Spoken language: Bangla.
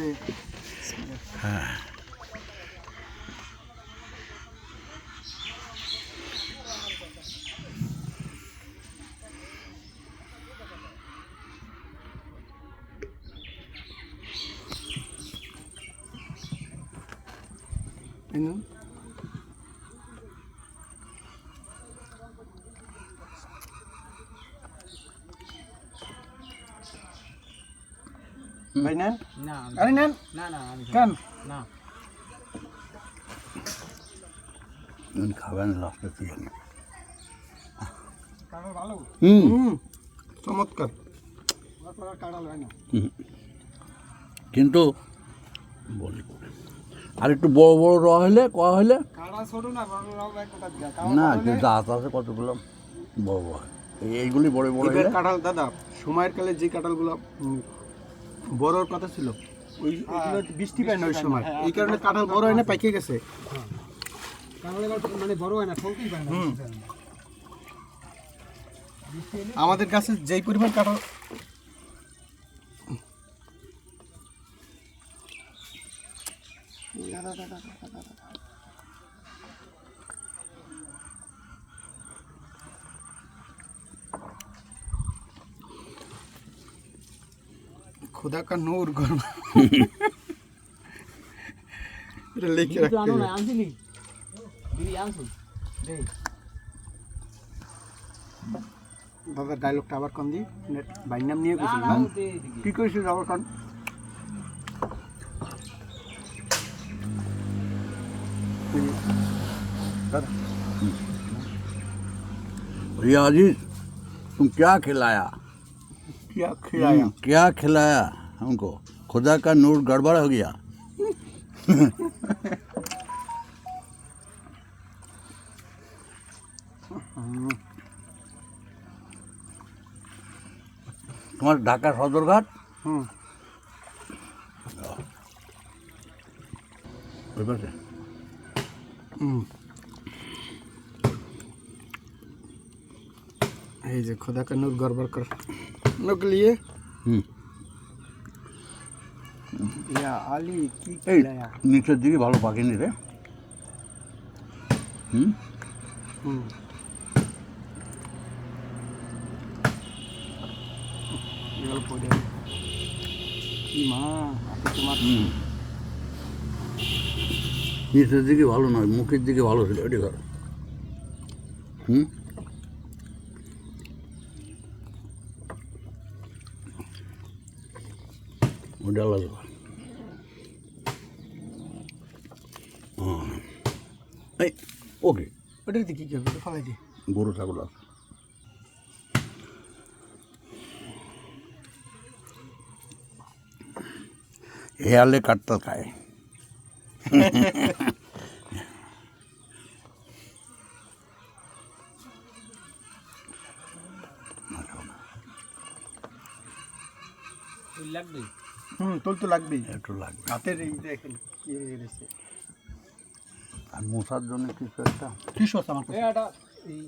আস্তে। হ্যাঁ ভাই নেন না আরে নেন না না আমি কেন না খাবেন লাস্টে তুই কাঁঠাল ভালো চমৎকার কাঁঠাল হয় না কিন্তু বলি আর একটু বড় বড় হলে হলে কাঁঠাল ছোট না বড় বড় হয় কোথা থেকে না একটু দাঁত আছে কতগুলো বড় বড় হয় এইগুলি বড় বড় এবার হলে কাঁঠাল দাদা সময়ের কালে যে কাঁঠালগুলো বড়র কথা ছিল ওইগুলো বৃষ্টি পায় না ওই সময় এই কারণে কাঁঠাল বড় হয় না পাইকে গেছে কাঁঠাল মানে বড় হয় না ফলতেই পারে না আমাদের গাছে যেই পরিমাণ কাঁঠাল खुदा का नूर घर এটা লিখে রাখতে আনো না আনছিলি দিদি আনছো দে দাদা ডায়লগটা আবার কম দি ভাই নাম নিয়ে গেছিল না কি কইছিস আবার কোন दादा भैया अजीज तुम क्या खिलाया क्या खिलाया क्या खिलाया हमको खुदा का नूर गड़बड़ हो गया তোমার ঢাকা সদরঘাট ওই পাশে ये जो खुदा का नूर गड़बड़ कर के लिए या आली की এই खिलाया নিচের দিকে ভালো পাকেনি রে ये पड़े की मां আপনি তোমার নিচের দিকে ভালো নয় মুখের দিকে ভালো ছিল এটি ধর ওটা আলাদা এই ওকে ওটা দিকে কি হবে ফালাই দি গরু ছাগল আছে হেয়ালে কাটতে খায় লাগবে তোল তো লাগবেই একটু লাগবে হাতের এই দেখেন কি রয়েছে আর মশার জন্য কিছু একটা কি সস আমার কাছে এটা এই